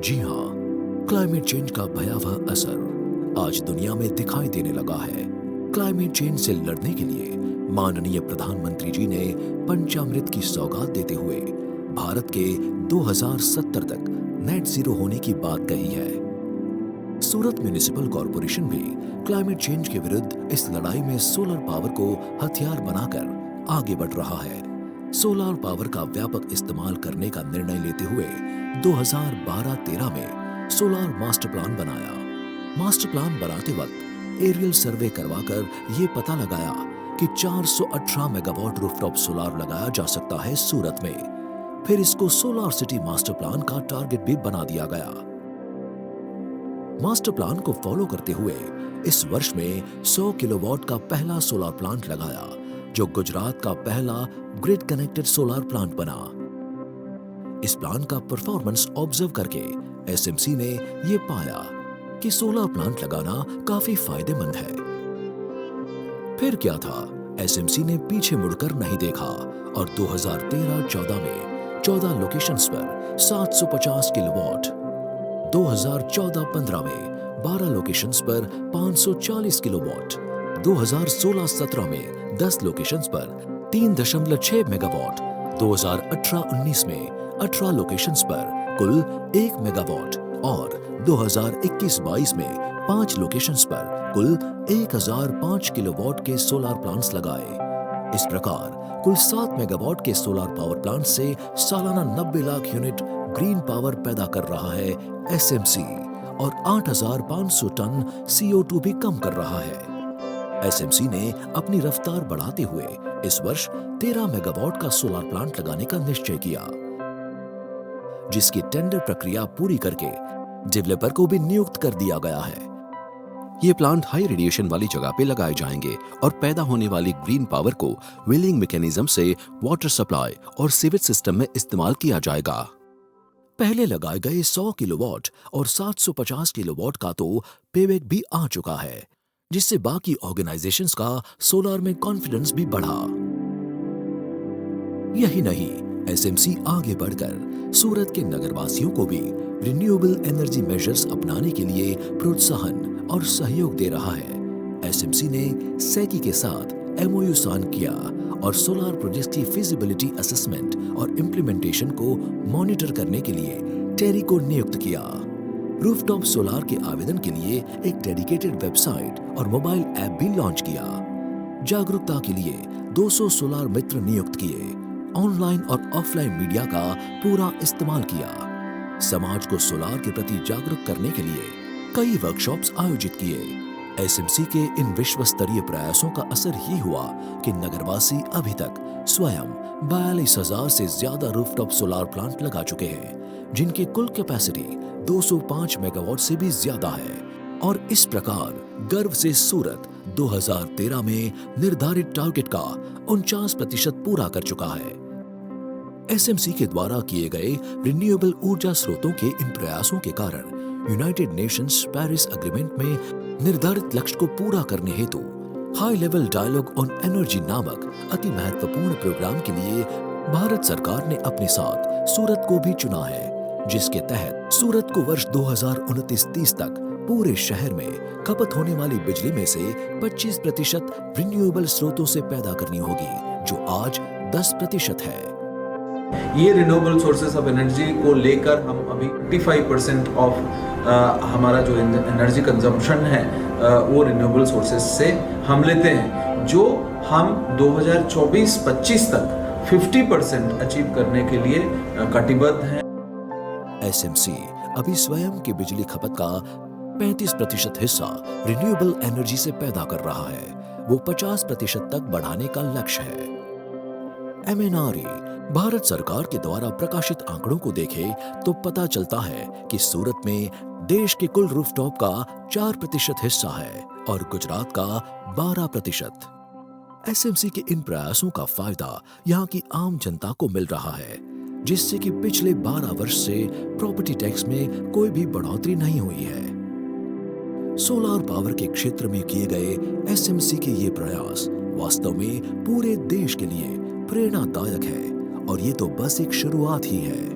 जी हाँ, climate change का भयावह असर आज दुनिया में दिखाई देने लगा है। क्लाइमेट चेंज से लड़ने के लिए माननीय प्रधानमंत्री जी ने पंचामृत की सौगात देते हुए भारत के 2070 तक नेट जीरो होने की बात कही है। सूरत म्युनिसिपल कॉरपोरेशन भी क्लाइमेट चेंज के विरुद्ध इस लड़ाई में सोलर पावर को हथियार बनाकर आगे बढ़ रहा है। सोलर पावर का व्यापक इस्तेमाल करने का निर्णय लेते हुए 2012-13 में सोलर मास्टर प्लान बनाया। मास्टर प्लान बनाते वक्त एरियल सर्वे करवाकर ये पता लगाया कि 418 मेगावाट रूफटॉप सोलर लगाया जा सकता है सूरत में। फिर इसको सोलर सिटी मास्टर प्लान का टारगेट भी बना दिया गया। मास्टर प्लान को फॉलो करते हुए इस वर्ष में 100 किलोवाट का पहला सोलर प्लांट लगाया, जो गुजरात का पहला ग्रिड कनेक्टेड सोलर प्लांट बना। इस प्लांट का परफॉर्मेंस ऑब्जर्व करके एसएमसी ने ये पाया कि सोलर प्लांट लगाना काफी फायदेमंद है। फिर क्या था, एसएमसी ने पीछे मुड़कर नहीं देखा और 2013-14 में 14 लोकेशंस पर 750 किलोवाट, 2014-15 में 12 लोकेशंस पर 540 किलोवाट, 2016-17 में 10 लोकेशंस पर 3.6 मेगावाट, 2018-19 में 18 लोकेशंस पर कुल 1 मेगावाट और 2021-22 में 5 लोकेशंस पर कुल 1005 किलोवाट के सोलर प्लांट्स लगाए। इस प्रकार कुल 7 मेगावाट के सोलर पावर प्लांट से सालाना 90 लाख यूनिट ग्रीन पावर पैदा कर रहा है एसएमसी और 8,500 टन CO2 भी कम कर रहा है। एसएमसी ने अपनी रफ्तार बढ़ाते हुए इस वर्ष 13 मेगावाट का सोलर प्लांट लगाने का निश्चय किया, जिसकी टेंडर प्रक्रिया पूरी करके डेवलपर को भी नियुक्त कर दिया गया है। ये प्लांट हाई रेडिएशन वाली जगह पे लगाए जाएंगे और पैदा होने वाली ग्रीन पावर को व्हीलिंग मैकेनिज्म से वाटर सप्लाई और सीवेज सिस्टम में इस्तेमाल किया जाएगा। पहले लगाए गए 100 किलोवाट और 750 किलोवाट का तो पेबैक भी आ चुका है, जिससे बाकी ऑर्गेनाइजेशंस का सोलर में कॉन्फिडेंस भी बढ़ा। यही नहीं, एसएमसी आगे बढ़कर सूरत के नगरवासियों को भी रिन्यूएबल एनर्जी मेजर्स अपनाने के लिए प्रोत्साहन और सहयोग दे रहा है। एसएमसी ने सेकी के साथ MOU साइन किया और सोलर प्रोजेक्ट की फिजिबिलिटी असेसमेंट और इम्प्लीमेंटेशन को मॉनिटर करने के लिए टेरी को नियुक्त किया। रूफटॉप सोलर के आवेदन के लिए एक डेडिकेटेड वेबसाइट और मोबाइल ऐप भी लॉन्च किया। जागरूकता के लिए 200 सोलर मित्र नियुक्त किए। ऑनलाइन और ऑफलाइन मीडिया का पूरा इस्तेमाल किया। समाज को सोलर के प्रति जागरूक करने के लिए कई वर्कशॉप्स आयोजित किए। एसएमसी के इन विश्व स्तरीय प्रयासों का असर ही हुआ कि नगरवासी अभी तक स्वयं 42,000 से ज्यादा रूफटॉप सोलर प्लांट लगा चुके हैं, जिनकी कुल कैपेसिटी 205 मेगावाट से भी ज्यादा है। और इस प्रकार गर्व से सूरत 2013 में निर्धारित टारगेट का 49% पूरा कर चुका है। एसएमसी के द्वारा किए गए रिन्यूएबल ऊर्जा स्रोतों के इन प्रयासों के कारण यूनाइटेड नेशंस पेरिस एग्रीमेंट में निर्धारित लक्ष्य को पूरा करने हेतु high level dialogue on energy नामक अति महत्वपूर्ण प्रोग्राम के लिए भारत सरकार ने अपने साथ सूरत को भी चुना है, जिसके तहत सूरत को वर्ष 2029-30 तक पूरे शहर में खपत होने वाली बिजली में से 25% रिन्यूएबल स्रोतों से पैदा करनी होगी, जो आज 10% है। ये रिन्यूएबल सोर्सेस ऑफ एनर्जी को लेकर हम अभी 25% ऑफ हमारा जो एनर्जी कंजम्पशन है वो रिन्यूएबल सोर्सेस से हम लेते हैं, जो हम 2024-25 तक 50% अचीव करने के लिए कटिबद्ध हैं। एसएमसी अभी स्वयं की बिजली खपत का 35% हिस्सा रिन्यूएबल एनर्जी से पैदा कर रहा है। वो 50% तक बढ़ाने का लक्ष्य है। MNRE भारत सरकार के द्वारा प्रकाशित आंकड़ों को देखें तो पता चलता है कि सूरत में देश के कुल रूफटॉप का 4% हिस्सा है और गुजरात का 12%। एसएमसी के इन प्रयासों का फायदा यहाँ की आम जनता को मिल रहा है, जिससे कि पिछले 12 वर्ष से प्रॉपर्टी टैक्स में कोई भी बढ़ोतरी नहीं हुई है। सोलर पावर के क्षेत्र में किए गए एसएमसी के ये प्रयास वास्तव में पूरे देश के लिए प्रेरणादायक है और ये तो बस एक शुरुआत ही है।